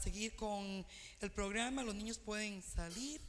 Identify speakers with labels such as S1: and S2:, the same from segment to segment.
S1: seguir con el programa. Los niños pueden salir.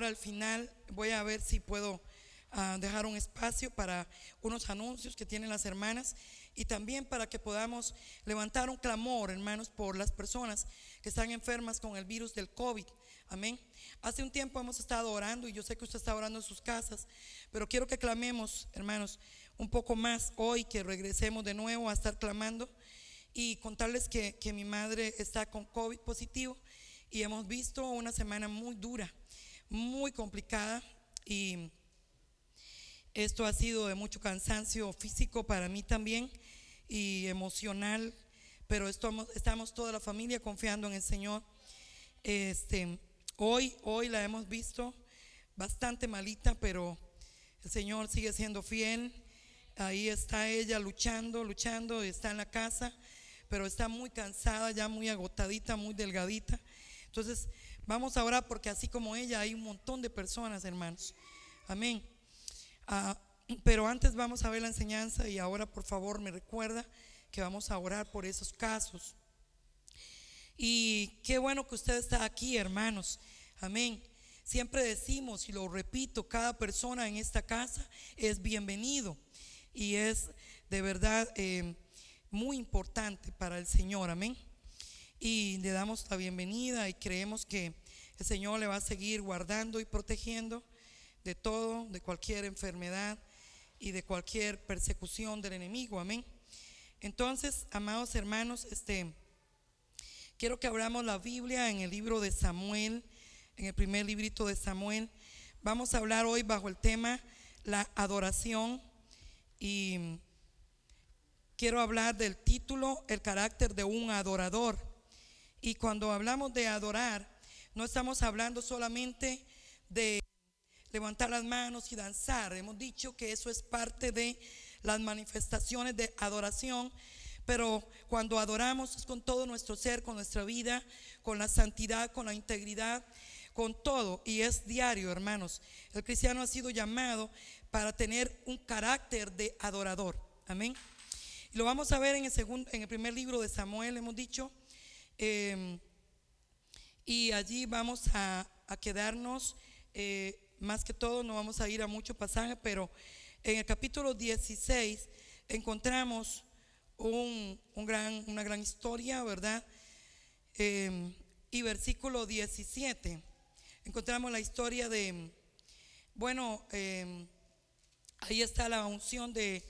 S1: Al final voy a ver si puedo dejar un espacio para unos anuncios que tienen las hermanas y también para que podamos levantar un clamor, hermanos, por las personas que están enfermas con el virus del COVID. Amén. Hace un tiempo hemos estado orando y yo sé que usted está orando en sus casas, pero quiero que clamemos, hermanos, un poco más hoy, que regresemos de nuevo a estar clamando y contarles que mi madre está con COVID positivo y hemos visto una semana muy dura, muy complicada, y esto ha sido de mucho cansancio físico para mí también y emocional, pero estamos toda la familia confiando en el Señor. Hoy la hemos visto bastante malita, pero el Señor sigue siendo fiel. Ahí está ella luchando, está en la casa, pero está muy cansada, ya muy agotadita, muy delgadita. Entonces vamos a orar, porque así como ella hay un montón de personas, hermanos. Amén. Pero antes vamos a ver la enseñanza, y ahora por favor me recuerda que vamos a orar por esos casos. Y qué bueno que usted está aquí, hermanos. Amén. Siempre decimos, y lo repito, cada persona en esta casa es bienvenido, y es de verdad muy importante para el Señor. Amén. Y le damos la bienvenida y creemos que el Señor le va a seguir guardando y protegiendo de todo, de cualquier enfermedad y de cualquier persecución del enemigo. Amén. Entonces, amados hermanos, quiero que abramos la Biblia en el libro de Samuel, en el primer librito de Samuel. Vamos a hablar hoy bajo el tema la adoración, y quiero hablar del título, el carácter de un adorador. Y cuando hablamos de adorar, no estamos hablando solamente de levantar las manos y danzar. Hemos dicho que eso es parte de las manifestaciones de adoración, pero cuando adoramos es con todo nuestro ser, con nuestra vida, con la santidad, con la integridad, con todo, y es diario, hermanos. El cristiano ha sido llamado para tener un carácter de adorador. Amén. Y lo vamos a ver en el primer libro de Samuel, hemos dicho. Y allí vamos a quedarnos, más que todo no vamos a ir a muchos pasajes, pero en el capítulo 16 encontramos una gran historia, ¿verdad? Y versículo 17 encontramos la historia de, ahí está la unción de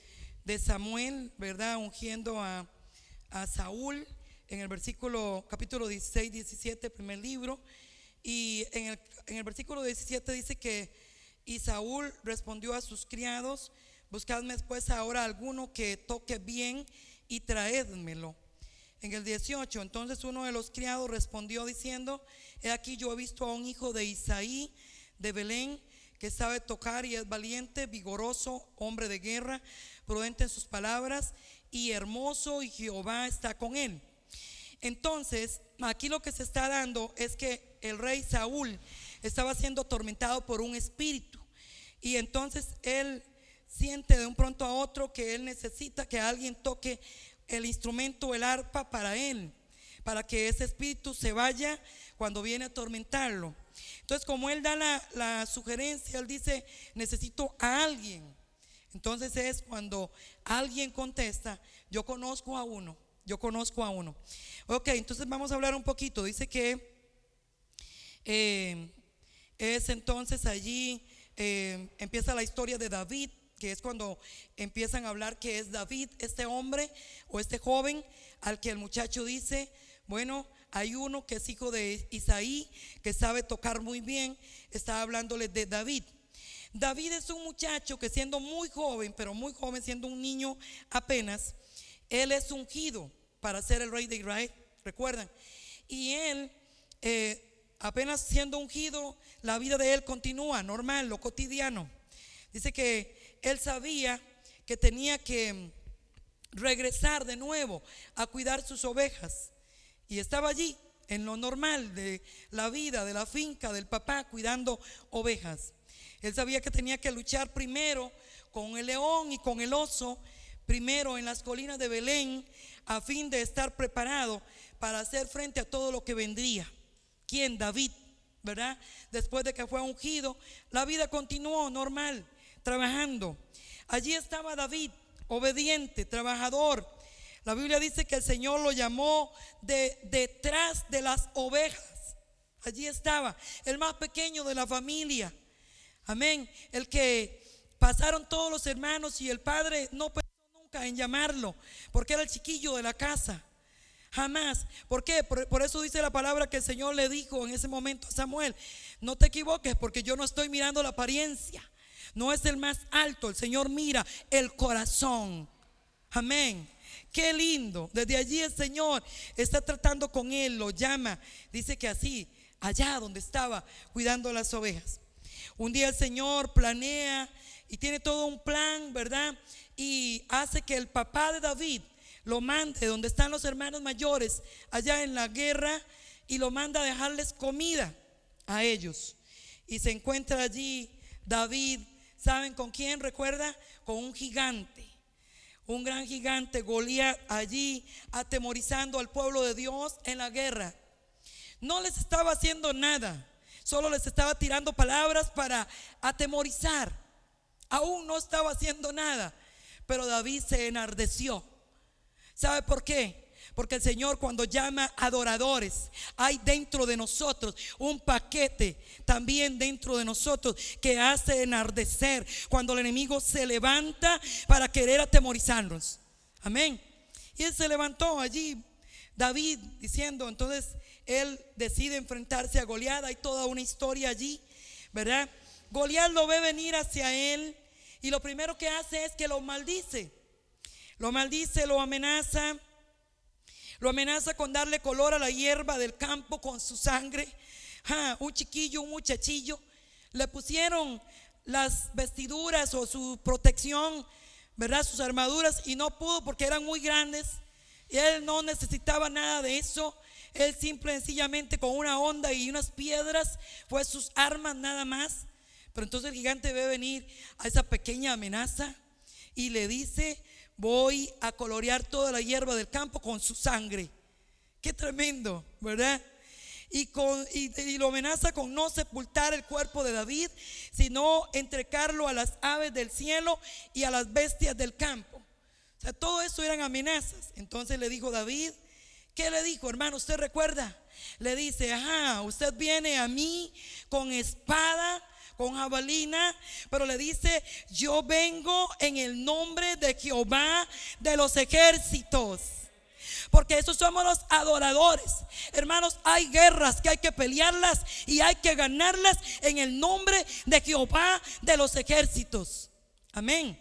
S1: Samuel, ¿verdad? Ungiendo a Saúl. En el capítulo 16, 17, primer libro, y en el versículo 17 dice que y Saúl respondió a sus criados: buscadme pues ahora alguno que toque bien y traédmelo. En el 18, entonces uno de los criados respondió diciendo: he aquí, yo he visto a un hijo de Isaí de Belén, que sabe tocar y es valiente, vigoroso, hombre de guerra, prudente en sus palabras y hermoso, y Jehová está con él. Entonces, aquí lo que se está dando es que el rey Saúl estaba siendo atormentado por un espíritu, y entonces él siente de un pronto a otro que él necesita que alguien toque el instrumento, el arpa, para él, para que ese espíritu se vaya cuando viene a atormentarlo. Entonces, como él da la sugerencia, él dice: necesito a alguien. Entonces es cuando alguien contesta: yo conozco a uno, yo conozco a uno. Ok, entonces vamos a hablar un poquito. Dice que es entonces allí, empieza la historia de David, que es cuando empiezan a hablar que es David, este hombre o este joven al que el muchacho dice: bueno, hay uno que es hijo de Isaí, que sabe tocar muy bien. Está hablándole de David. David es un muchacho que, siendo muy joven, pero muy joven, siendo un niño apenas, él es ungido para ser el rey de Israel, recuerdan. Y él, apenas siendo ungido, la vida de él continúa normal, lo cotidiano. Dice que él sabía que tenía que regresar de nuevo a cuidar sus ovejas, y estaba allí en lo normal de la vida, de la finca del papá, cuidando ovejas. Él sabía que tenía que luchar primero con el león y con el oso, primero en las colinas de Belén, a fin de estar preparado para hacer frente a todo lo que vendría. ¿Quién? David, ¿verdad? Después de que fue ungido, la vida continuó normal, trabajando. Allí estaba David, obediente, trabajador. La Biblia dice que el Señor lo llamó detrás de las ovejas. Allí estaba, el más pequeño de la familia. Amén. El que pasaron todos los hermanos y el padre no pensó nunca en llamarlo, porque era el chiquillo de la casa. Jamás. ¿Por qué? Por eso dice la palabra que el Señor le dijo en ese momento a Samuel: no te equivoques, porque yo no estoy mirando la apariencia. No es el más alto, el Señor mira el corazón. Amén. Qué lindo. Desde allí el Señor está tratando con él, lo llama. Dice que así, allá donde estaba cuidando las ovejas. Un día el Señor planea y tiene todo un plan, ¿verdad? Y hace que el papá de David lo mande donde están los hermanos mayores, allá en la guerra, y lo manda a dejarles comida a ellos. Y se encuentra allí David, ¿saben con quién? ¿Recuerda? Con un gigante, un gran gigante, Goliat, allí atemorizando al pueblo de Dios en la guerra. No les estaba haciendo nada, solo les estaba tirando palabras para atemorizar. Aún no estaba haciendo nada, pero David se enardeció. ¿Sabe por qué? Porque el Señor, cuando llama adoradores, hay dentro de nosotros un paquete también dentro de nosotros que hace enardecer cuando el enemigo se levanta para querer atemorizarnos. Amén. Y él se levantó allí, David, diciendo, entonces él decide enfrentarse a Goliat. Hay toda una historia allí, ¿verdad? Goliat lo ve venir hacia él y lo primero que hace es que lo maldice. Lo maldice, lo amenaza con darle color a la hierba del campo con su sangre. Un chiquillo, un muchachillo, le pusieron las vestiduras o su protección, ¿verdad? Sus armaduras, y no pudo porque eran muy grandes. Y él no necesitaba nada de eso. Él simple y sencillamente con una honda y unas piedras fue sus armas, nada más. Pero entonces el gigante ve venir a esa pequeña amenaza y le dice: voy a colorear toda la hierba del campo con su sangre. Qué tremendo, ¿verdad? Y lo amenaza con no sepultar el cuerpo de David, sino entregarlo a las aves del cielo y a las bestias del campo. O sea, todo eso eran amenazas. Entonces le dijo David, ¿qué le dijo, hermano? ¿Usted recuerda? Le dice: usted viene a mí con espada, con jabalina, pero le dice: yo vengo en el nombre de Jehová de los ejércitos. Porque esos somos los adoradores. Hermanos, hay guerras que hay que pelearlas y hay que ganarlas en el nombre de Jehová de los ejércitos. Amén.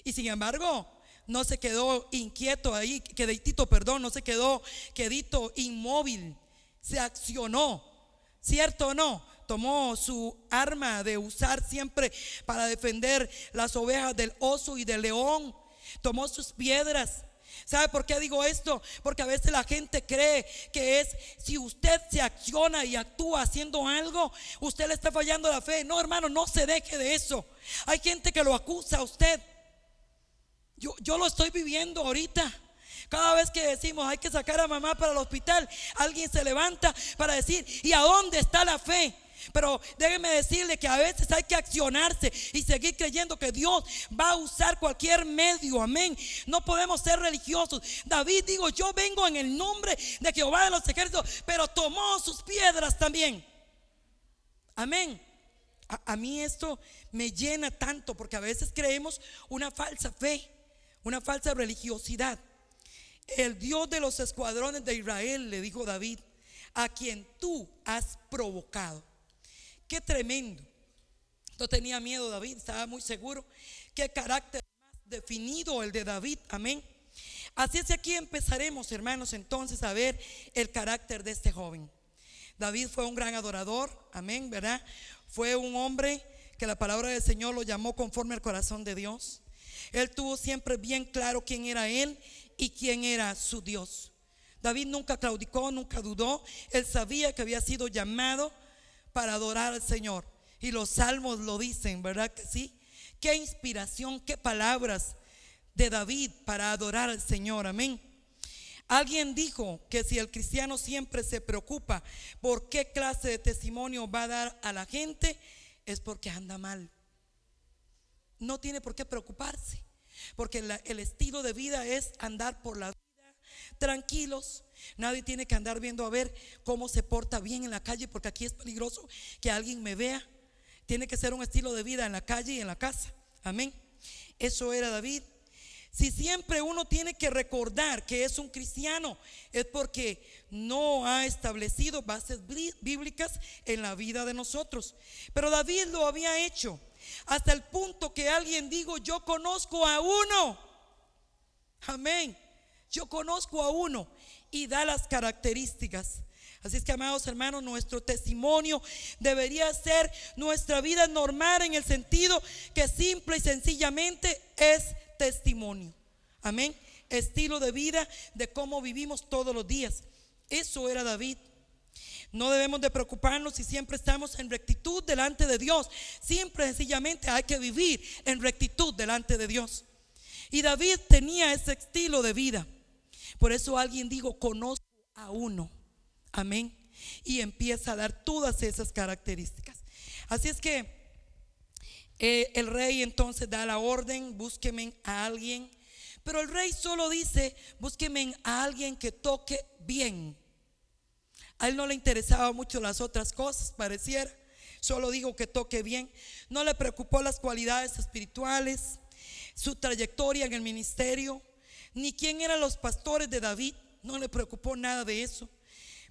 S1: Y sin embargo, no se quedó inquieto ahí, no se quedó quedito, inmóvil. Se accionó, ¿cierto o no? Tomó su arma de usar siempre para defender las ovejas del oso y del león. Tomó sus piedras. ¿Sabe por qué digo esto? Porque a veces la gente cree que es, si usted se acciona y actúa haciendo algo, usted le está fallando la fe. No, hermano, no se deje de eso. Hay gente que lo acusa a usted. Yo lo estoy viviendo ahorita. Cada vez que decimos hay que sacar a mamá para el hospital, alguien se levanta para decir: ¿y a dónde está la fe? Pero déjeme decirle que a veces hay que accionarse y seguir creyendo que Dios va a usar cualquier medio. Amén. No podemos ser religiosos. David dijo: yo vengo en el nombre de Jehová de los ejércitos, pero tomó sus piedras también. Amén. A mí esto me llena tanto, porque a veces creemos una falsa fe, una falsa religiosidad. El Dios de los escuadrones de Israel, le dijo David, a quien tú has provocado. Qué tremendo. No tenía miedo David, estaba muy seguro. Qué carácter más definido el de David. Amén. Así es que aquí empezaremos, hermanos, entonces a ver el carácter de este joven. David fue un gran adorador, amén, ¿verdad? Fue un hombre que la palabra del Señor lo llamó conforme al corazón de Dios. Él tuvo siempre bien claro quién era él y quién era su Dios. David nunca claudicó, nunca dudó. Él sabía que había sido llamado para adorar al Señor. Y los salmos lo dicen, ¿verdad que sí? Qué inspiración, qué palabras de David para adorar al Señor, amén. Alguien dijo que si el cristiano siempre se preocupa por qué clase de testimonio va a dar a la gente, es porque anda mal. No tiene por qué preocuparse, porque el estilo de vida es andar por la vida tranquilos. Nadie tiene que andar viendo a ver cómo se porta bien en la calle, porque aquí es peligroso que alguien me vea. Tiene que ser un estilo de vida en la calle y en la casa. Amén. Eso era David. Si siempre uno tiene que recordar que es un cristiano, es porque no ha establecido bases bíblicas en la vida de nosotros. Pero David lo había hecho hasta el punto que alguien dijo: yo conozco a uno. Amén. Yo conozco a uno, y da las características. Así es que, amados hermanos, nuestro testimonio debería ser nuestra vida normal, en el sentido que simple y sencillamente es testimonio. Amén. Estilo de vida de cómo vivimos todos los días. Eso era David. No debemos de preocuparnos si siempre estamos en rectitud delante de Dios. Siempre sencillamente hay que vivir en rectitud delante de Dios. Y David tenía ese estilo de vida. Por eso alguien dijo: conozco a uno. Amén. Y empieza a dar todas esas características. Así es que el rey entonces da la orden: búsquenme a alguien. Pero el rey solo dice: búsquenme a alguien que toque bien. A él no le interesaba mucho las otras cosas, pareciera. Solo dijo que toque bien. No le preocupó las cualidades espirituales, su trayectoria en el ministerio, ni quién eran los pastores de David. No le preocupó nada de eso.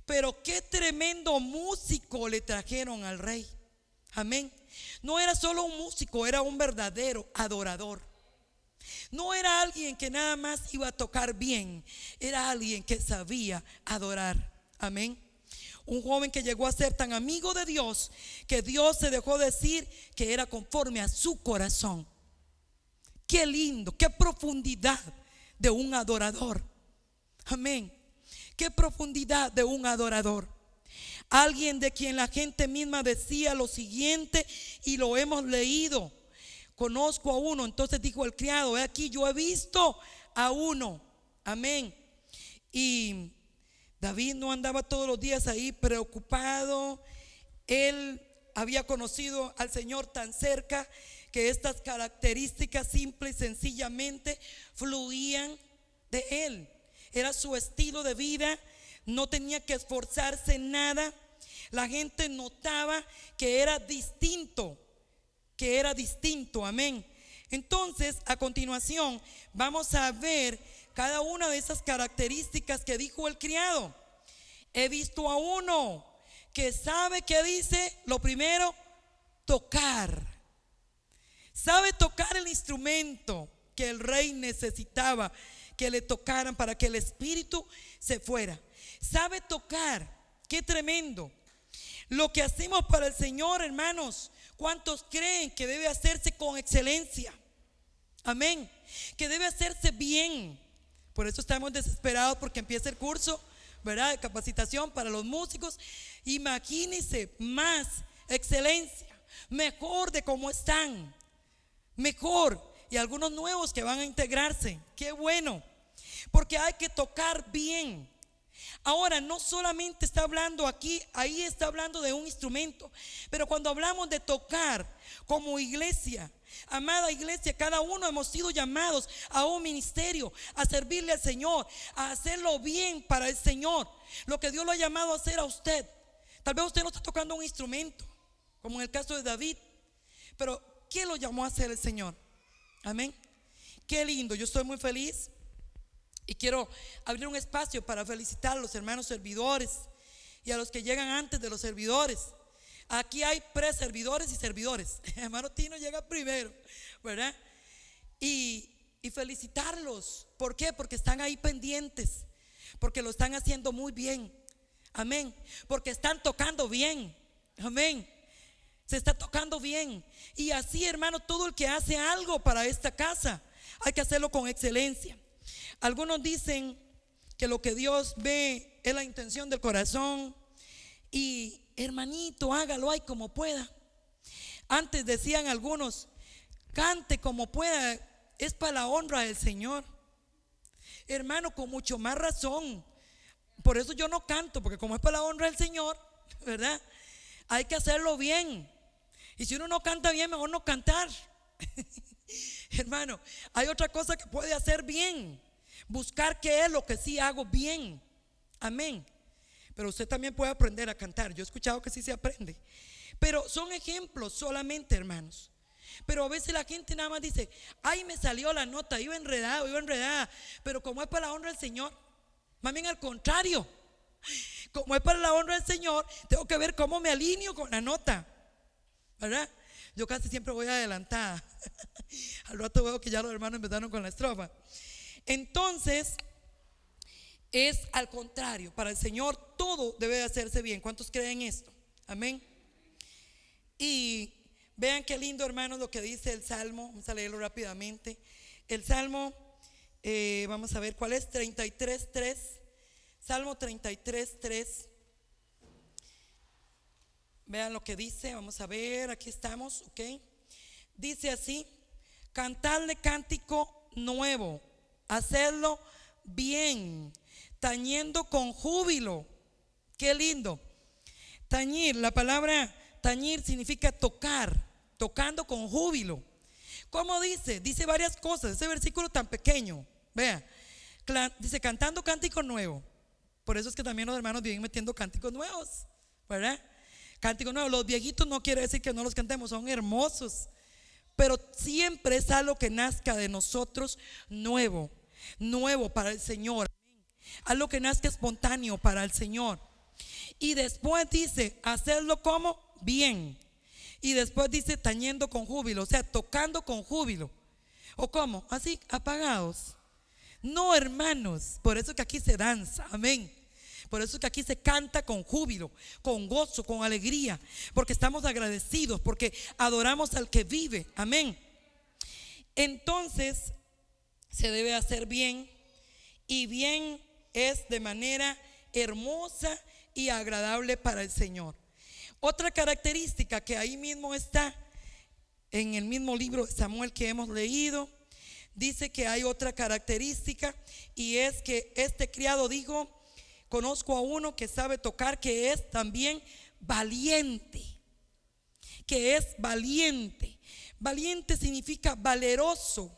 S1: Pero qué tremendo músico le trajeron al rey. Amén. No era solo un músico, era un verdadero adorador. No era alguien que nada más iba a tocar bien, era alguien que sabía adorar. Amén. Un joven que llegó a ser tan amigo de Dios que Dios se dejó decir que era conforme a su corazón. Qué lindo, qué profundidad de un adorador. Amén. Qué profundidad de un adorador. Alguien de quien la gente misma decía lo siguiente, y lo hemos leído: conozco a uno. Entonces dijo el criado: he aquí, yo he visto a uno. Amén. Y David no andaba todos los días ahí preocupado. Él había conocido al Señor tan cerca que estas características simple y sencillamente fluían de él. Era su estilo de vida. No tenía que esforzarse en nada. La gente notaba que era distinto. Amén. Entonces, a continuación vamos a ver cada una de esas características que dijo el criado. He visto a uno que sabe, que dice, lo primero, tocar. Sabe tocar el instrumento que el rey necesitaba que le tocaran para que el espíritu se fuera. Sabe tocar. Qué tremendo. Lo que hacemos para el Señor, hermanos, ¿cuántos creen que debe hacerse con excelencia? Amén. Que debe hacerse bien. Por eso estamos desesperados porque empieza el curso, ¿verdad?, de capacitación para los músicos. Imagínense más excelencia, mejor de cómo están, mejor. Y algunos nuevos que van a integrarse. Qué bueno. porque hay que tocar bien. Ahora, no solamente está hablando aquí, ahí está hablando de un instrumento, pero cuando hablamos de tocar como iglesia, amada iglesia, cada uno hemos sido llamados a un ministerio, a servirle al Señor, a hacerlo bien para el Señor, lo que Dios lo ha llamado a hacer a usted. Tal vez usted no está tocando un instrumento, como en el caso de David, pero ¿qué lo llamó a hacer el Señor? Amén. Qué lindo, yo estoy muy feliz. Y quiero abrir un espacio para felicitar a los hermanos servidores y a los que llegan antes de los servidores. Aquí hay preservidores y servidores. Hermano Tino llega primero, ¿verdad? Y felicitarlos. ¿Por qué? Porque están ahí pendientes, porque lo están haciendo muy bien. Amén. Porque están tocando bien. Amén. Se está tocando bien. Y así, hermano, todo el que hace algo para esta casa, hay que hacerlo con excelencia. Algunos dicen que lo que Dios ve es la intención del corazón. Y hermanito, hágalo ahí como pueda. Antes decían algunos, cante como pueda, es para la honra del Señor. Hermano, con mucho más razón. Por eso yo no canto, porque como es para la honra del Señor, ¿verdad? Hay que hacerlo bien. Y si uno no canta bien, mejor no cantar. Hermano, hay otra cosa que puede hacer bien. Buscar qué es lo que sí hago bien. Amén. Pero usted también puede aprender a cantar. Yo he escuchado que sí se aprende. Pero son ejemplos solamente, hermanos. Pero a veces la gente nada más dice, ay, me salió la nota, iba enredado, iba enredada. Pero como es para la honra del Señor, más bien al contrario, como es para la honra del Señor, tengo que ver cómo me alineo con la nota, ¿verdad? Yo casi siempre voy adelantada. Al rato veo que ya los hermanos empezaron con la estrofa. Entonces, es al contrario. Para el Señor todo debe de hacerse bien. ¿Cuántos creen esto? Amén. Y vean qué lindo, hermanos, lo que dice el Salmo. Vamos a leerlo rápidamente. El Salmo, vamos a ver cuál es, 33:3. Salmo 33:3. Vean lo que dice, vamos a ver, aquí estamos, ok. Dice así: cantadle cántico nuevo, hacerlo bien, tañendo con júbilo. Qué lindo. Tañir, la palabra tañir significa tocar, tocando con júbilo. ¿Cómo dice? Dice varias cosas, ese versículo tan pequeño. Vea, dice cantando cántico nuevo. Por eso es que también los hermanos vienen metiendo cánticos nuevos, ¿verdad? Cánticos nuevos, los viejitos no quiere decir que no los cantemos, son hermosos. Pero siempre es algo que nazca de nosotros nuevo, nuevo para el Señor. Algo que nazca espontáneo para el Señor. Y después dice, hacerlo como bien. Y después dice, tañendo con júbilo, o sea, tocando con júbilo. ¿O cómo? Así, apagados. No, hermanos, por eso que aquí se danza, amén. Por eso que aquí se canta con júbilo, con gozo, con alegría, porque estamos agradecidos, porque adoramos al que vive, amén. Entonces se debe hacer bien, y bien es de manera hermosa y agradable para el Señor. Otra característica que ahí mismo está en el mismo libro de Samuel que hemos leído, dice que hay otra característica, y es que este criado dijo: conozco a uno que sabe tocar, que es también valiente. Que es valiente. Valiente significa valeroso,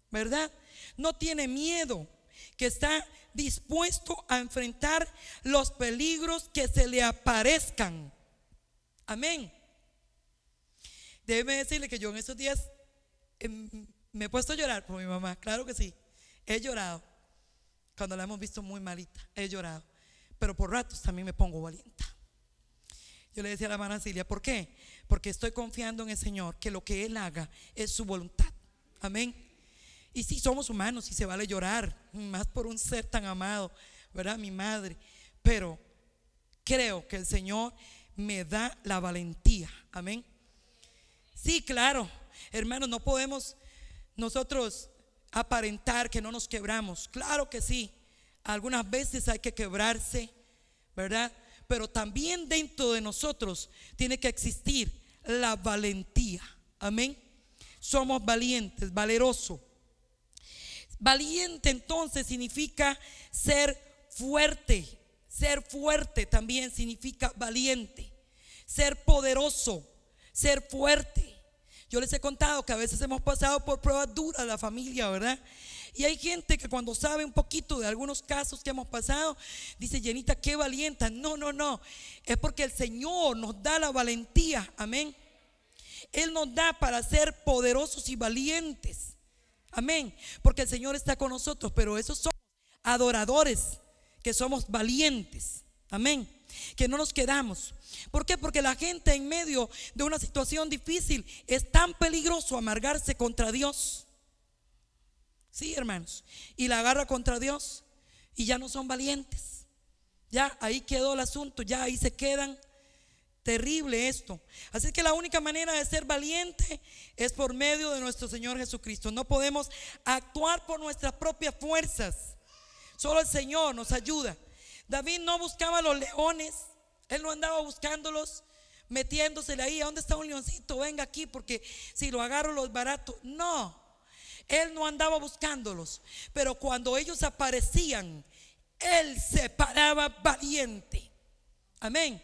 S1: ¿verdad? No tiene miedo, que está dispuesto a enfrentar los peligros que se le aparezcan. Amén. Déjeme decirle que yo en esos días me he puesto a llorar por mi mamá. Claro que sí, he llorado. Cuando la hemos visto muy malita, he llorado. Pero por ratos también me pongo valiente. Yo le decía a la hermana Silvia, ¿por qué? Porque estoy confiando en el Señor, que lo que Él haga es su voluntad. Amén. Y sí, somos humanos y se vale llorar, más por un ser tan amado, ¿verdad? Mi madre. Pero creo que el Señor me da la valentía. Amén. Sí, claro, hermanos, no podemos nosotros aparentar que no nos quebramos. Claro que sí, algunas veces hay que quebrarse, ¿verdad? Pero también dentro de nosotros tiene que existir la valentía. Amén. Somos valientes, valerosos. Valiente entonces significa ser fuerte. Ser fuerte también significa valiente. Ser poderoso, ser fuerte. Yo les he contado que a veces hemos pasado por pruebas duras la familia, ¿verdad? Y hay gente que cuando sabe un poquito de algunos casos que hemos pasado, dice: Jenita, qué valiente. No, no, no. Es porque el Señor nos da la valentía. Amén. Él nos da para ser poderosos y valientes. Amén. Porque el Señor está con nosotros. Pero esos somos adoradores, que somos valientes. Amén. Que no nos quedamos. ¿Por qué? Porque la gente en medio de una situación difícil es tan peligroso amargarse contra Dios. Sí, hermanos. Y la agarra contra Dios y ya no son valientes. Ya ahí quedó el asunto, ya ahí se quedan. Terrible esto. Así que la única manera de ser valiente es por medio de nuestro Señor Jesucristo. No podemos actuar por nuestras propias fuerzas. Solo el Señor nos ayuda. David no buscaba a los leones. Él no andaba buscándolos, metiéndosele ahí. ¿A dónde está un leoncito? Venga aquí, porque si lo agarro los barato. No. Él no andaba buscándolos, pero cuando ellos aparecían, él se paraba valiente. Amén.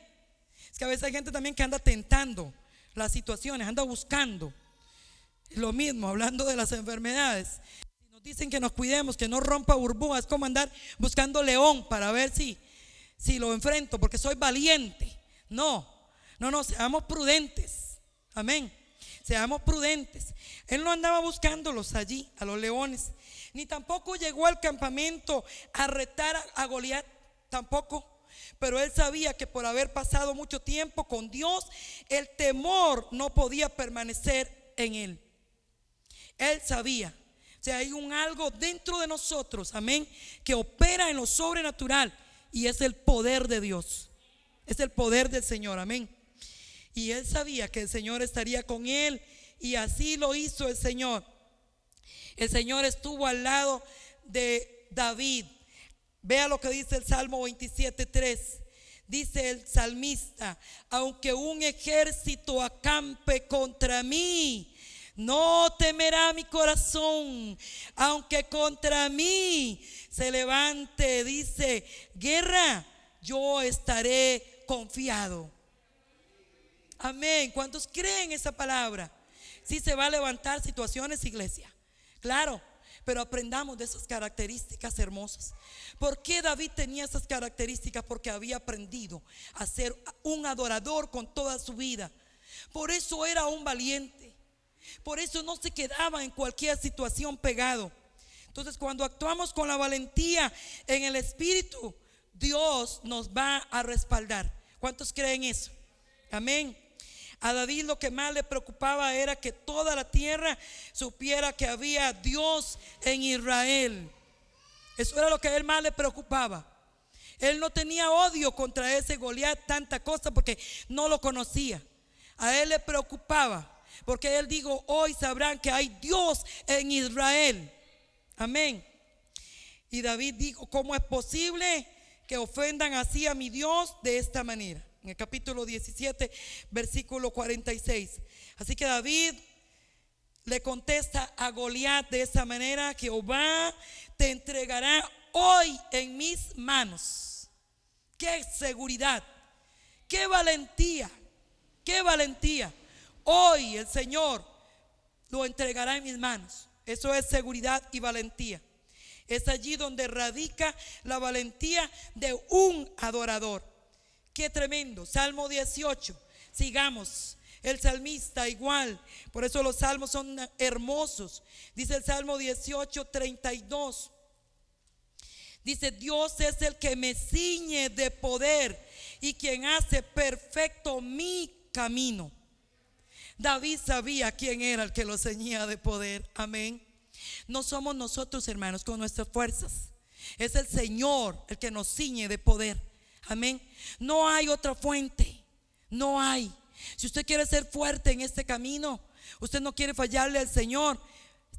S1: Es que a veces hay gente también que anda tentando las situaciones, anda buscando. Lo mismo, hablando de las enfermedades. Si nos dicen que nos cuidemos, que no rompa burbujas, es como andar buscando león para ver si lo enfrento, porque soy valiente. No, seamos prudentes. Amén. Seamos prudentes. Él no andaba buscándolos allí, a los leones, ni tampoco llegó al campamento a retar a Goliat, tampoco. Pero él sabía que por haber pasado mucho tiempo con Dios, el temor no podía permanecer en él. Él sabía. O sea, hay un algo dentro de nosotros, amén, que opera en lo sobrenatural, y es el poder de Dios. Es el poder del Señor, amén. Y él sabía que el Señor estaría con él, y así lo hizo el Señor. El Señor estuvo al lado de David. Vea lo que dice el Salmo 27:3. Dice el salmista: aunque un ejército acampe contra mí, no temerá mi corazón. Aunque contra mí se levante, dice, guerra, yo estaré confiado. Amén. ¿Cuántos creen esa palabra? Sí, se va a levantar situaciones, iglesia, claro, pero aprendamos de esas características hermosas. ¿Por qué David tenía esas características? Porque había aprendido a ser un adorador con toda su vida. Por eso era un valiente. Por eso no se quedaba en cualquier situación pegado. Entonces, cuando actuamos con la valentía en el Espíritu, Dios nos va a respaldar. ¿Cuántos creen eso? Amén. A David lo que más le preocupaba era que toda la tierra supiera que había Dios en Israel. Eso era lo que a él más le preocupaba. Él no tenía odio contra ese Goliat, tanta cosa, porque no lo conocía. A él le preocupaba, porque él dijo: hoy sabrán que hay Dios en Israel. Amén. Y David dijo: ¿cómo es posible que ofendan así a mi Dios de esta manera? En el capítulo 17, versículo 46. Así que David le contesta a Goliat de esta manera: Jehová te entregará hoy en mis manos. Qué seguridad, qué valentía, qué valentía. Hoy el Señor lo entregará en mis manos. Eso es seguridad y valentía. Es allí donde radica la valentía de un adorador. Qué tremendo. Salmo 18. Sigamos. El salmista igual. Por eso los salmos son hermosos. Dice el Salmo 18:32. Dice: Dios es el que me ciñe de poder y quien hace perfecto mi camino. David sabía quién era el que lo ceñía de poder. Amén. No somos nosotros, hermanos, con nuestras fuerzas. Es el Señor el que nos ciñe de poder. Amén. No hay otra fuente. No hay. Si usted quiere ser fuerte en este camino, usted no quiere fallarle al Señor,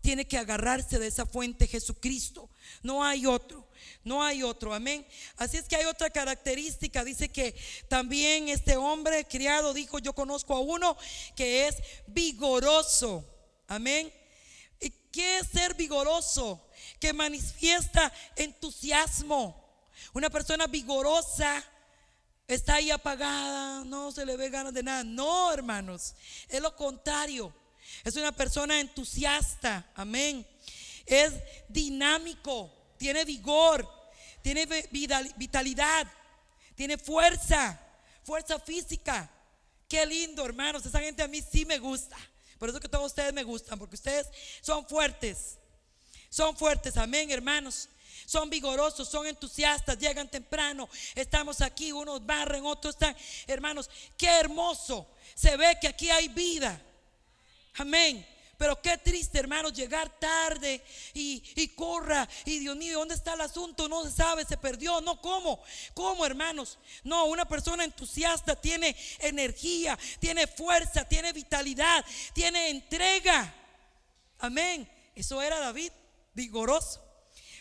S1: tiene que agarrarse de esa fuente, Jesucristo. No hay otro. No hay otro. Amén. Así es que hay otra característica. Dice que también este hombre criado dijo: yo conozco a uno que es vigoroso. Amén. ¿Qué es ser vigoroso? Que manifiesta entusiasmo. Una persona vigorosa está ahí apagada, no se le ve ganas de nada. No, hermanos, es lo contrario. Es una persona entusiasta, amén. Es dinámico, tiene vigor, tiene vitalidad, tiene fuerza física. Qué lindo, hermanos. Esa gente a mí sí me gusta. Por eso que todos ustedes me gustan, porque ustedes son fuertes, amén, hermanos. Son vigorosos, son entusiastas, llegan temprano. Estamos aquí, unos barren, otros están. Hermanos, qué hermoso. Se ve que aquí hay vida, amén. Pero qué triste, hermanos, llegar tarde y corra. Y Dios mío, ¿dónde está el asunto? No se sabe, se perdió. No, ¿cómo, hermanos? No, una persona entusiasta tiene energía, tiene fuerza, tiene vitalidad, tiene entrega. Amén. Eso era David, vigoroso.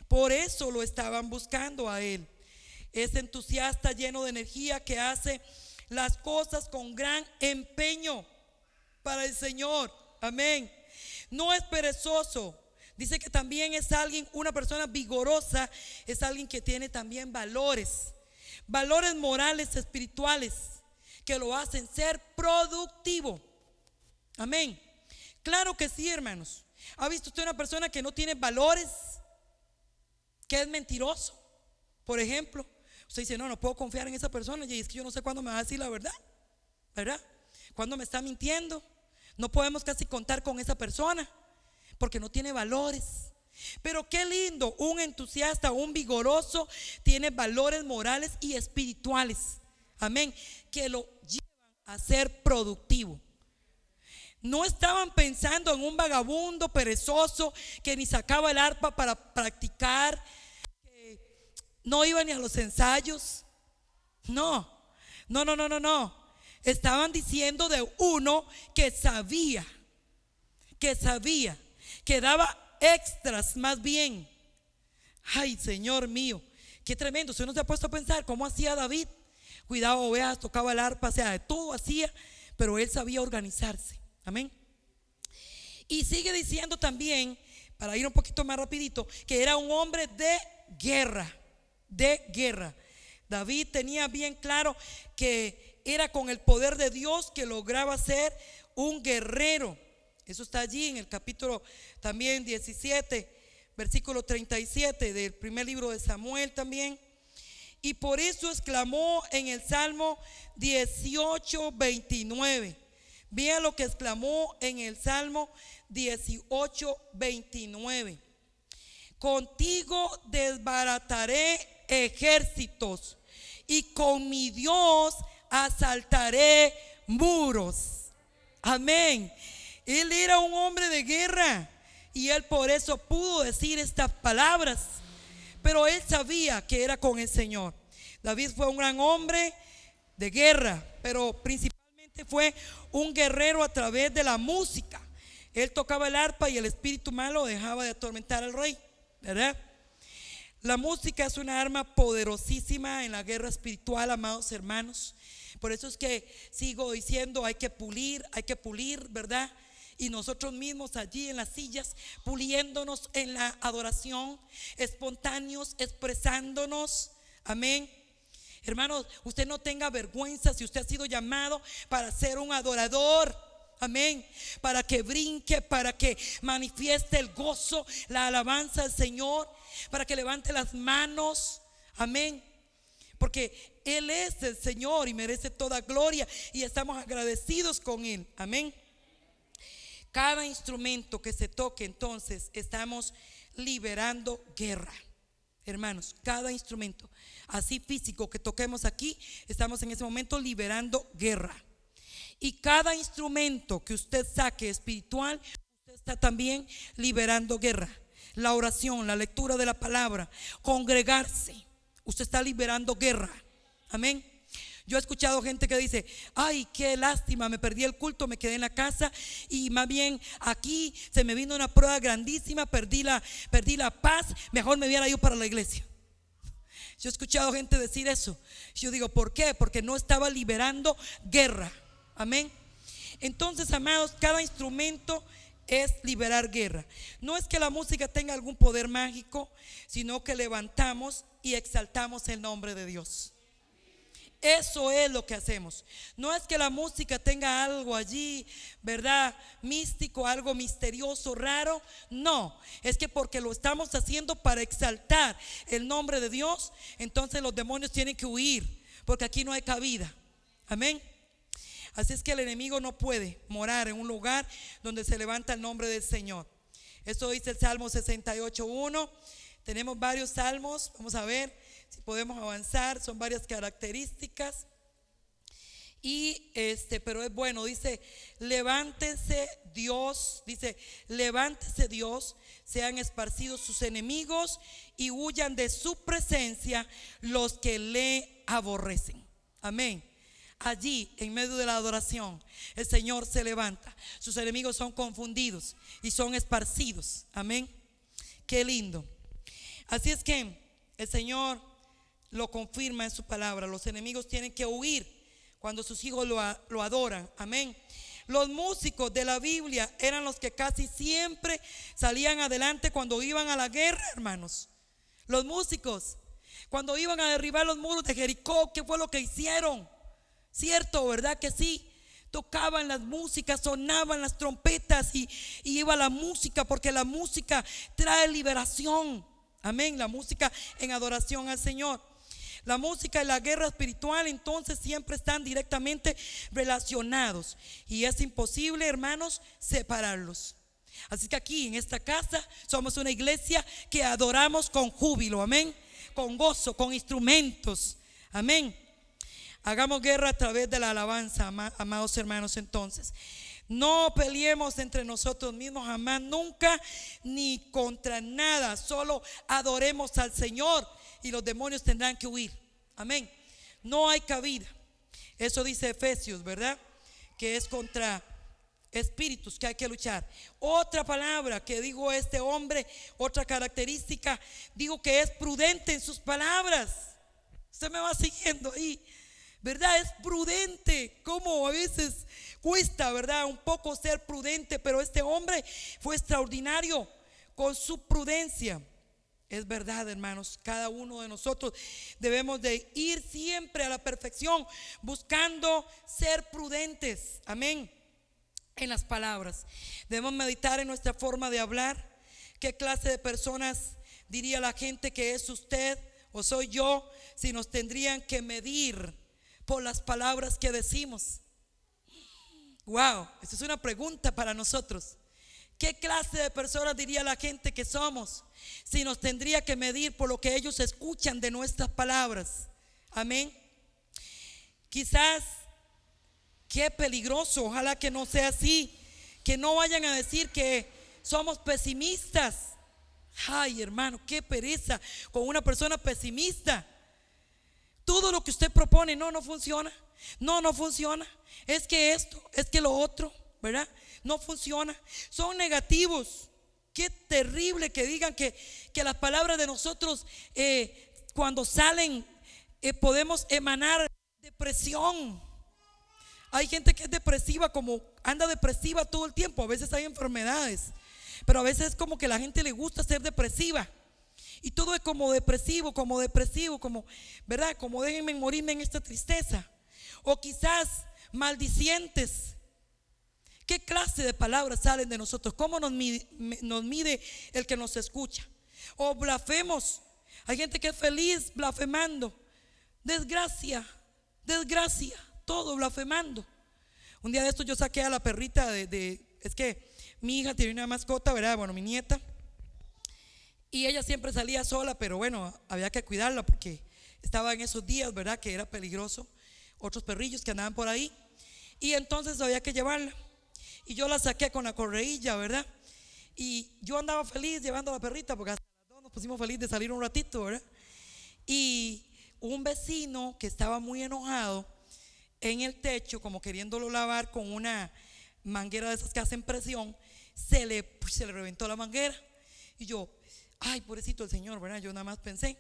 S1: Por eso lo estaban buscando a él. Es entusiasta, lleno de energía, que hace las cosas con gran empeño para el Señor. Amén. No es perezoso. Dice que también es alguien, una persona vigorosa, es alguien que tiene también valores morales, espirituales, que lo hacen ser productivo. Amén. Claro que sí, hermanos. ¿Ha visto usted una persona que no tiene valores? Que es mentiroso, por ejemplo. Usted dice, no puedo confiar en esa persona. Y es que yo no sé cuándo me va a decir la verdad, ¿verdad? Cuándo me está mintiendo. No podemos casi contar con esa persona porque no tiene valores. Pero qué lindo, un entusiasta, un vigoroso tiene valores morales y espirituales, amén, que lo llevan a ser productivo. No estaban pensando en un vagabundo perezoso que ni sacaba el arpa para practicar, que no iba ni a los ensayos. No. Estaban diciendo de uno que sabía, que daba extras más bien. Ay, Señor mío, qué tremendo. Usted no se ha puesto a pensar cómo hacía David. Cuidado, ovejas, tocaba el arpa, o sea, de todo hacía, pero él sabía organizarse. Amén. Y sigue diciendo también, para ir un poquito más rapidito, que era un hombre de guerra. David tenía bien claro que era con el poder de Dios que lograba ser un guerrero. Eso está allí en el capítulo también 17, versículo 37 del primer libro de Samuel también. Y por eso exclamó en el Salmo 18, 29. Vean lo que exclamó en el Salmo 18, 29. Contigo desbarataré ejércitos y con mi Dios asaltaré muros. Amén. Él era un hombre de guerra y él por eso pudo decir estas palabras. Pero él sabía que era con el Señor. David fue un gran hombre de guerra, pero principalmente fue un guerrero a través de la música. Él tocaba el arpa y el espíritu malo dejaba de atormentar al rey, ¿verdad? La música es una arma poderosísima en la guerra espiritual, amados hermanos. Por eso es que sigo diciendo, hay que pulir, ¿verdad? Y nosotros mismos allí en las sillas, puliéndonos en la adoración, espontáneos, expresándonos. Amén. Hermanos, usted no tenga vergüenza si usted ha sido llamado para ser un adorador. Amén. Para que brinque, para que manifieste el gozo, la alabanza al Señor, para que levante las manos. Amén. Porque Él es el Señor y merece toda gloria y estamos agradecidos con Él. Amén. Cada instrumento que se toque, entonces estamos liberando guerra. Hermanos, cada instrumento así físico que toquemos aquí, estamos en ese momento liberando guerra. Y cada instrumento que usted saque espiritual, usted está también liberando guerra. La oración, la lectura de la palabra, congregarse, usted está liberando guerra. Amén. Yo he escuchado gente que dice, ay, qué lástima, me perdí el culto, me quedé en la casa y más bien aquí se me vino una prueba grandísima, perdí la paz, mejor me hubiera ido para la iglesia. Yo he escuchado gente decir eso. Yo digo, ¿por qué? Porque no estaba liberando guerra. Amén. Entonces, amados, cada instrumento es liberar guerra. No es que la música tenga algún poder mágico, sino que levantamos y exaltamos el nombre de Dios. Eso es lo que hacemos. No es que la música tenga algo allí, ¿verdad? Místico, algo misterioso, raro. No, es que porque lo estamos haciendo para exaltar el nombre de Dios, entonces los demonios tienen que huir, porque aquí no hay cabida. Amén. Así es que el enemigo no puede morar en un lugar donde se levanta el nombre del Señor. Eso dice el Salmo 68:1. Tenemos varios salmos, vamos a ver si podemos avanzar, son varias características. Y pero es bueno, dice, levántese Dios, sean esparcidos sus enemigos y huyan de su presencia los que le aborrecen. Amén. Allí, en medio de la adoración, el Señor se levanta. Sus enemigos son confundidos y son esparcidos. Amén. Qué lindo. Así es que el Señor lo confirma en su palabra. Los enemigos tienen que huir cuando sus hijos lo adoran. Amén. Los músicos de la Biblia eran los que casi siempre salían adelante cuando iban a la guerra, hermanos. Los músicos, cuando iban a derribar los muros de Jericó, ¿qué fue lo que hicieron? Cierto, ¿verdad que sí? Tocaban las músicas, sonaban las trompetas y iba la música, porque la música trae liberación. Amén. La música en adoración al Señor. La música y la guerra espiritual entonces siempre están directamente relacionados y es imposible, hermanos, separarlos. Así que aquí en esta casa somos una iglesia que adoramos con júbilo, amén, con gozo, con instrumentos, amén. Hagamos guerra a través de la alabanza, amados hermanos. Entonces, no peleemos entre nosotros mismos jamás, nunca, ni contra nada. Solo adoremos al Señor y los demonios tendrán que huir. Amén. No hay cabida. Eso dice Efesios, ¿verdad? Que es contra espíritus que hay que luchar. Otra palabra que dijo este hombre, otra característica, digo que es prudente en sus palabras. Usted me va siguiendo ahí, ¿verdad? Es prudente. Como a veces cuesta, ¿verdad? Un poco ser prudente, pero este hombre fue extraordinario con su prudencia. Es verdad, hermanos, cada uno de nosotros debemos de ir siempre a la perfección, buscando ser prudentes, amén, en las palabras. Debemos meditar en nuestra forma de hablar. ¿Qué clase de personas diría la gente que es usted o soy yo si nos tendrían que medir por las palabras que decimos? Wow, esta es una pregunta para nosotros. ¿Qué clase de personas diría la gente que somos si nos tendría que medir por lo que ellos escuchan de nuestras palabras? Amén. Quizás, qué peligroso, ojalá que no sea así, que no vayan a decir que somos pesimistas. Ay, hermano, qué pereza con una persona pesimista. Todo lo que usted propone, no funciona. No funciona. Es que esto, es que lo otro, ¿verdad? No funciona. Son negativos. Qué terrible que digan que las palabras de nosotros cuando salen podemos emanar depresión. Hay gente que es depresiva, como anda depresiva todo el tiempo. A veces hay enfermedades, pero a veces es como que a la gente le gusta ser depresiva. Y todo es como depresivo, como, ¿verdad? Como déjenme morirme en esta tristeza. O quizás maldicientes. ¿Qué clase de palabras salen de nosotros? ¿Cómo nos mide el que nos escucha? O blasfemos. Hay gente que es feliz blasfemando. Desgracia, todo blasfemando. Un día de esto yo saqué a la perrita es que mi hija tiene una mascota, ¿verdad? Bueno, mi nieta. Y ella siempre salía sola, pero bueno, había que cuidarla porque estaba en esos días, ¿verdad? Que era peligroso. Otros perrillos que andaban por ahí. Y entonces había que llevarla. Y yo la saqué con la correilla, ¿verdad? Y yo andaba feliz llevando a la perrita porque hasta las 2 nos pusimos feliz de salir un ratito, ¿verdad? Y un vecino que estaba muy enojado en el techo, como queriéndolo lavar con una manguera de esas que hacen presión, se le reventó la manguera. Y yo, ay, pobrecito el señor, ¿verdad? Yo nada más pensé,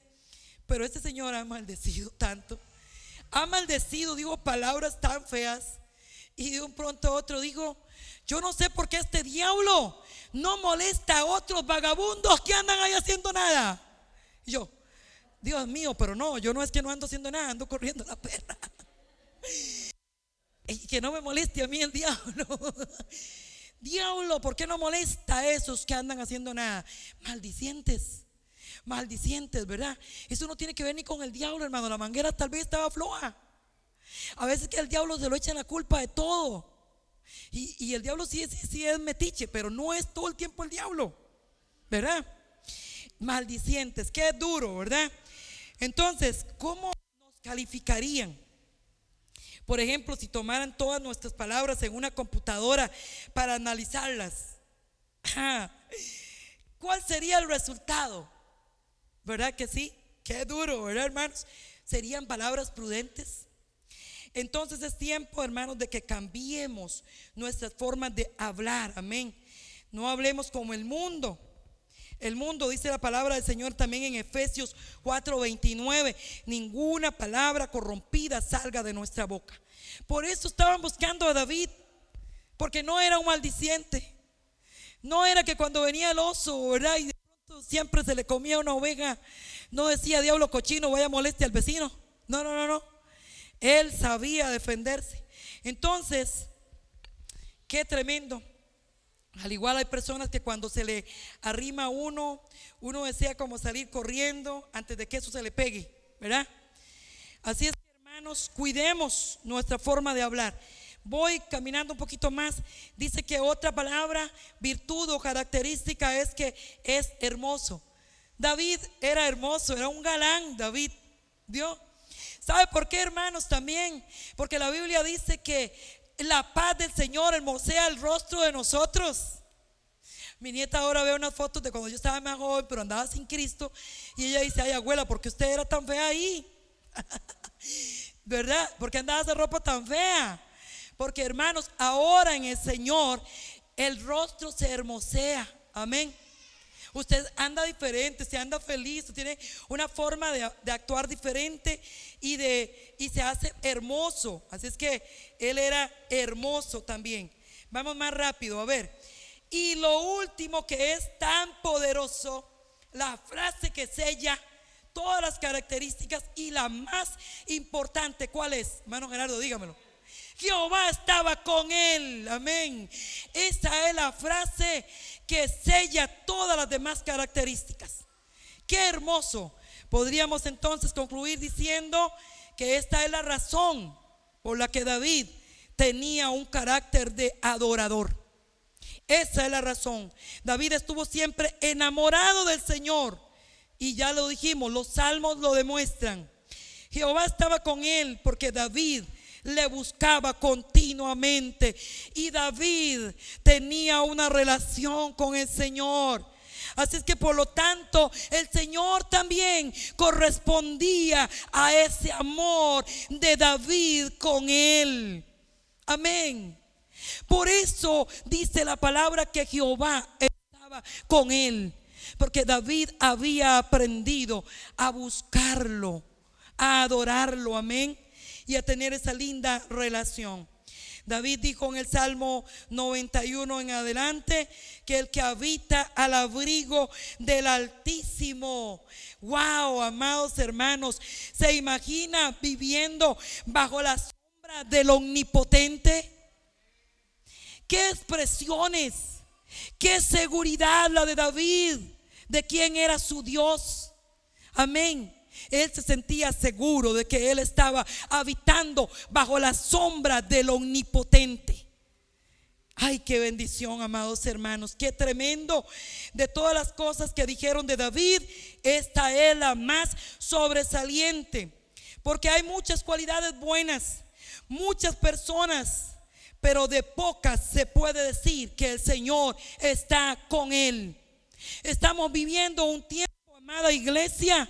S1: pero este señor ha maldecido tanto, ha maldecido, digo palabras tan feas. Y de un pronto a otro dijo: yo no sé por qué este diablo no molesta a otros vagabundos que andan ahí haciendo nada. Y yo: Dios mío, pero no, yo no es que no ando haciendo nada, ando corriendo la perra. Y que no me moleste a mí el diablo. Diablo, ¿por qué no molesta a esos que andan haciendo nada? Maldicientes, maldicientes, ¿verdad? Eso no tiene que ver ni con el diablo, hermano. La manguera tal vez estaba floja. A veces que al diablo se lo echan la culpa de todo. Y el diablo sí es metiche, pero no es todo el tiempo el diablo, ¿verdad? Maldicientes, qué duro, ¿verdad? Entonces, ¿cómo nos calificarían? Por ejemplo, si tomaran todas nuestras palabras en una computadora para analizarlas, ¿cuál sería el resultado? ¿Verdad que sí? Qué duro, ¿verdad, hermanos? ¿Serían palabras prudentes? Entonces es tiempo, hermanos, de que cambiemos nuestras formas de hablar. Amén. No hablemos como el mundo. El mundo, dice la palabra del Señor también en Efesios 4:29, ninguna palabra corrompida salga de nuestra boca. Por eso estaban buscando a David, porque no era un maldiciente. No era que cuando venía el oso, ¿verdad?, y de pronto siempre se le comía una oveja, no decía: diablo cochino, vaya moleste al vecino. No, no, no, no. Él sabía defenderse. Entonces, qué tremendo. Al igual hay personas que cuando se le arrima a uno desea como salir corriendo antes de que eso se le pegue, ¿verdad? Así es que, hermanos, cuidemos nuestra forma de hablar. Voy caminando un poquito más. Dice que otra palabra, virtud o característica, es que es hermoso. David era hermoso, era un galán. David, ¿vio? ¿Sabe por qué, hermanos? También porque la Biblia dice que la paz del Señor hermosea el rostro de nosotros. Mi nieta ahora ve unas fotos de cuando yo estaba más joven, pero andaba sin Cristo, y ella dice: ay, abuela, ¿por qué usted era tan fea ahí? ¿Verdad? ¿Por qué andaba esa ropa tan fea? Porque, hermanos, ahora en el Señor el rostro se hermosea. Amén. Usted anda diferente, se anda feliz, tiene una forma de actuar diferente y se hace hermoso. Así es que él era hermoso también. Vamos más rápido, a ver. Y lo último, que es tan poderoso, la frase que sella todas las características, y la más importante, ¿cuál es? Hermano Gerardo, dígamelo. Jehová estaba con él. Amén. Esa es la frase que sella todas las demás características. Qué hermoso. Podríamos entonces concluir diciendo que esta es la razón por la que David tenía un carácter de adorador. Esa es la razón. David estuvo siempre enamorado del Señor, y ya lo dijimos, los salmos lo demuestran. Jehová estaba con él porque David le buscaba continuamente, y David tenía una relación con el Señor. Así es que, por lo tanto, el Señor también correspondía a ese amor de David con él. Amén. Por eso dice la palabra que Jehová estaba con él, porque David había aprendido a buscarlo, a adorarlo. Amén. Y a tener esa linda relación. David dijo en el Salmo 91 en adelante que el que habita al abrigo del Altísimo. Wow, amados hermanos, ¿se imagina viviendo bajo la sombra del Omnipotente? Qué expresiones, qué seguridad la de David de quién era su Dios. Amén. Él se sentía seguro de que él estaba habitando bajo la sombra del Omnipotente. Ay, qué bendición, amados hermanos, qué tremendo. De todas las cosas que dijeron de David, esta es la más sobresaliente, porque hay muchas cualidades buenas, muchas personas, pero de pocas se puede decir que el Señor está con él. Estamos viviendo un tiempo, amada iglesia,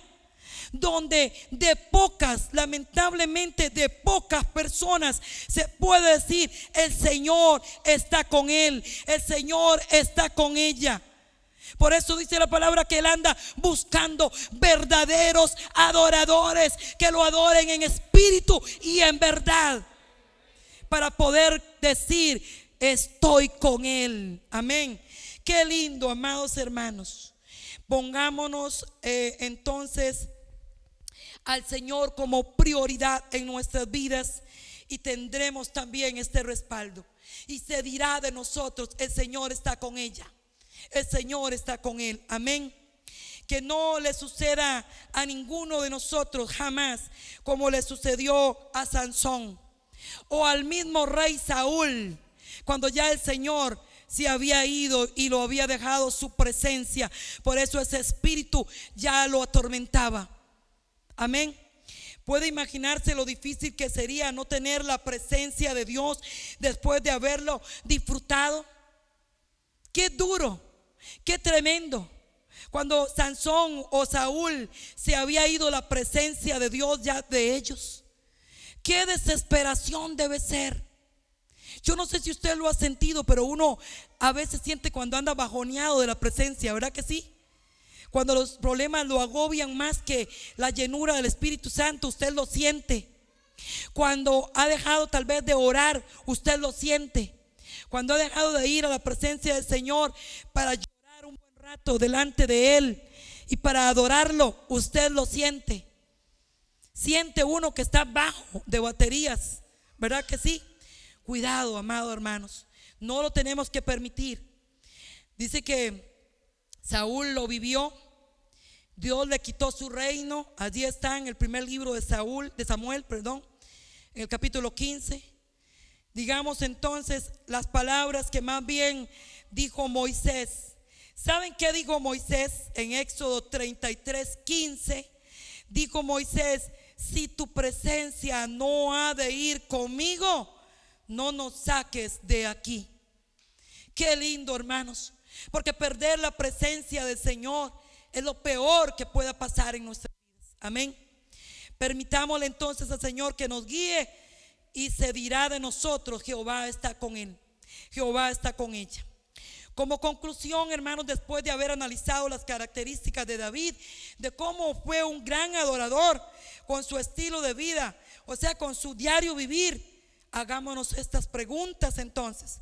S1: donde de pocas, lamentablemente de pocas personas se puede decir: el Señor está con él, el Señor está con ella. Por eso dice la palabra que él anda buscando verdaderos adoradores que lo adoren en espíritu y en verdad. para poder decir: estoy con Él. Amén. Qué lindo, amados hermanos. Pongámonos entonces al Señor como prioridad en nuestras vidas y tendremos también este respaldo. Y se dirá de nosotros: el Señor está con ella, el Señor está con él. Amén. Que no le suceda a ninguno de nosotros jamás como le sucedió a Sansón o al mismo rey Saúl, cuando ya el Señor se había ido y lo había dejado su presencia. Por eso ese espíritu ya lo atormentaba. Amén. Puede imaginarse lo difícil que sería no tener la presencia de Dios después de haberlo disfrutado. Qué duro, qué tremendo. Cuando Sansón o Saúl se había ido la presencia de Dios ya de ellos. Qué desesperación debe ser. Yo no sé si usted lo ha sentido, pero uno a veces siente cuando anda bajoneado de la presencia, ¿verdad que sí? Cuando los problemas lo agobian más que la llenura del Espíritu Santo, usted lo siente. Cuando ha dejado tal vez de orar, usted lo siente. Cuando ha dejado de ir a la presencia del Señor para llorar un buen rato delante de Él y para adorarlo, usted lo siente. Siente uno que está bajo de baterías, ¿verdad que sí? Cuidado, amados hermanos, no lo tenemos que permitir. Dice que Saúl lo vivió, Dios le quitó su reino. Allí está en el primer libro de Samuel, en el capítulo 15. Digamos entonces las palabras que más bien dijo Moisés. ¿Saben qué dijo Moisés en Éxodo 33:15? Dijo Moisés: si tu presencia no ha de ir conmigo, no nos saques de aquí. Qué lindo, hermanos, porque perder la presencia del Señor es lo peor que pueda pasar en nuestras vidas. Amén. Permitámosle entonces al Señor que nos guíe y se dirá de nosotros: Jehová está con él, Jehová está con ella. Como conclusión, hermanos, después de haber analizado las características de David, de cómo fue un gran adorador con su estilo de vida, o sea, con su diario vivir, hagámonos estas preguntas entonces.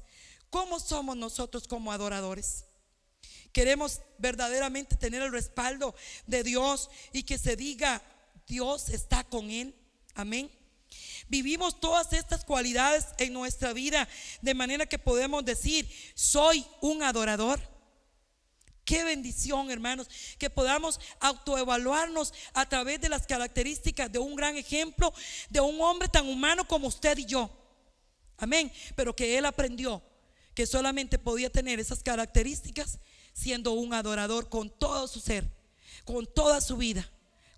S1: ¿Cómo somos nosotros como adoradores? ¿Queremos verdaderamente tener el respaldo de Dios y que se diga: Dios está con él? Amén. Vivimos todas estas cualidades en nuestra vida de manera que podemos decir: soy un adorador. Qué bendición, hermanos, que podamos autoevaluarnos a través de las características de un gran ejemplo, de un hombre tan humano como usted y yo. Amén. Pero que él aprendió que solamente podía tener esas características siendo un adorador con todo su ser, con toda su vida,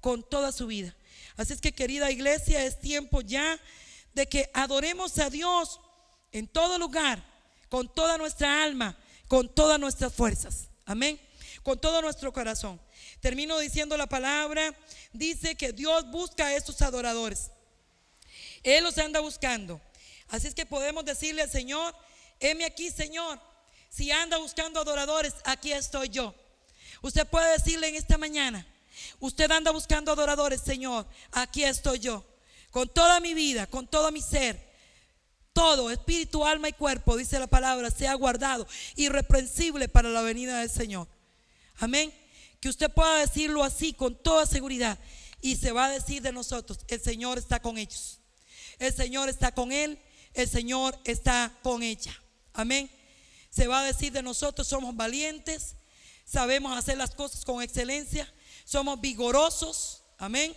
S1: con toda su vida. Así es que, querida iglesia, es tiempo ya de que adoremos a Dios en todo lugar, con toda nuestra alma, con todas nuestras fuerzas. Amén. Con todo nuestro corazón. Termino diciendo la palabra. Dice que Dios busca a estos adoradores. Él los anda buscando. Así es que podemos decirle al Señor: heme aquí, Señor. Si anda buscando adoradores, aquí estoy yo. Usted puede decirle en esta mañana: usted anda buscando adoradores, Señor, aquí estoy yo. Con toda mi vida, con todo mi ser, todo, espíritu, alma y cuerpo, dice la palabra, sea guardado irreprensible para la venida del Señor. Amén. Que usted pueda decirlo así con toda seguridad. Y se va a decir de nosotros: el Señor está con ellos, el Señor está con él, el Señor está con ella. Amén. Se va a decir de nosotros: somos valientes, sabemos hacer las cosas con excelencia, somos vigorosos. Amén.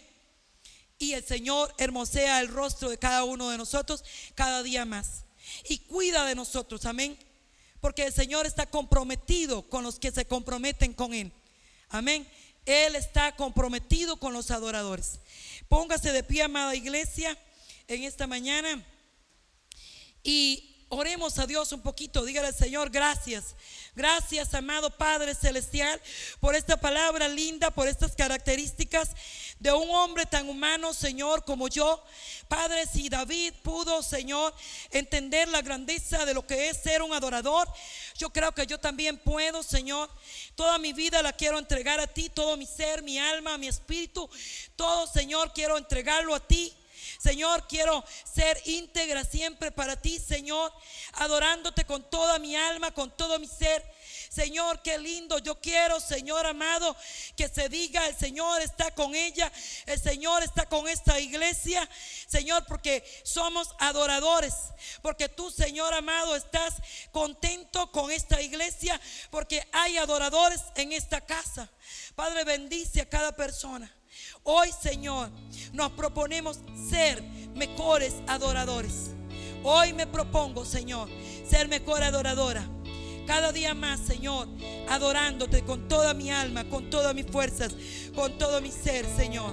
S1: Y el Señor hermosea el rostro de cada uno de nosotros cada día más y cuida de nosotros. Amén. Porque el Señor está comprometido con los que se comprometen con Él. Amén. Él está comprometido con los adoradores. Póngase de pie, amada iglesia, en esta mañana y oremos a Dios un poquito. Dígale al Señor: gracias. Gracias, amado Padre Celestial, por esta palabra linda, por estas características de un hombre tan humano, Señor, como yo. Padre, si David pudo, Señor, entender la grandeza de lo que es ser un adorador, yo creo que yo también puedo, Señor. Toda mi vida la quiero entregar a ti, todo mi ser, mi alma, mi espíritu, todo, Señor, quiero entregarlo a ti. Señor, quiero ser íntegra siempre para ti, Señor, adorándote con toda mi alma, con todo mi ser. Señor, qué lindo. Yo quiero, Señor amado, que se diga: el Señor está con ella, el Señor está con esta iglesia, Señor, porque somos adoradores, porque tú, Señor amado, estás contento con esta iglesia, porque hay adoradores en esta casa. Padre, bendice a cada persona. Hoy, Señor, nos proponemos ser mejores adoradores. Hoy me propongo, Señor, ser mejor adoradora. Cada día más, Señor, adorándote con toda mi alma, con todas mis fuerzas, con todo mi ser, Señor.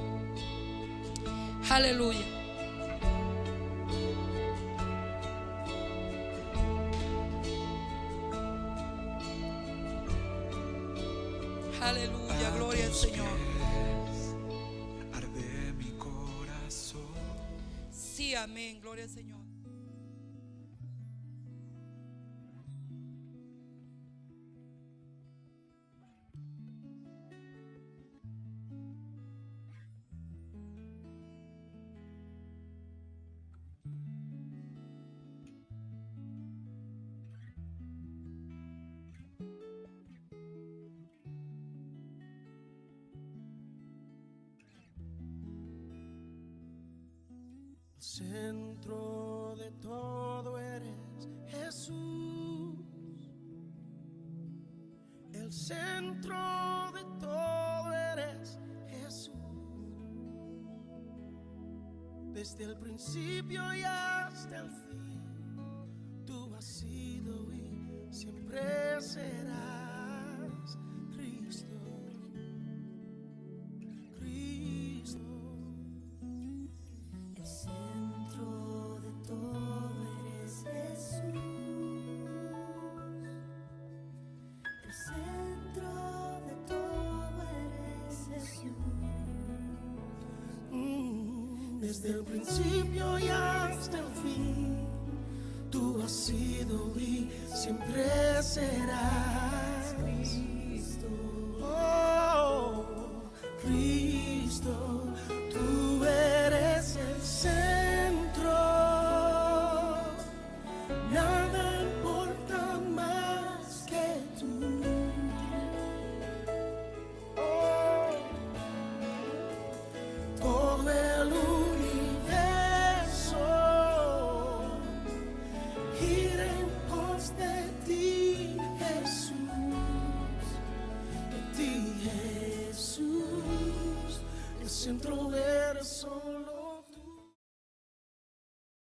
S1: Aleluya. Aleluya, gloria al Señor.
S2: Arde mi corazón.
S1: Sí, amén, gloria al Señor.
S3: Centro de todo eres Jesús, el centro de todo eres Jesús, desde el principio y hasta el fin, tú has sido y siempre serás Cristo.
S4: El centro de todo eres Jesús. El centro de todo eres Jesús.
S3: Desde el principio y hasta el fin, tú has sido y siempre serás Cristo. Oh, Cristo. Tú eres el centro.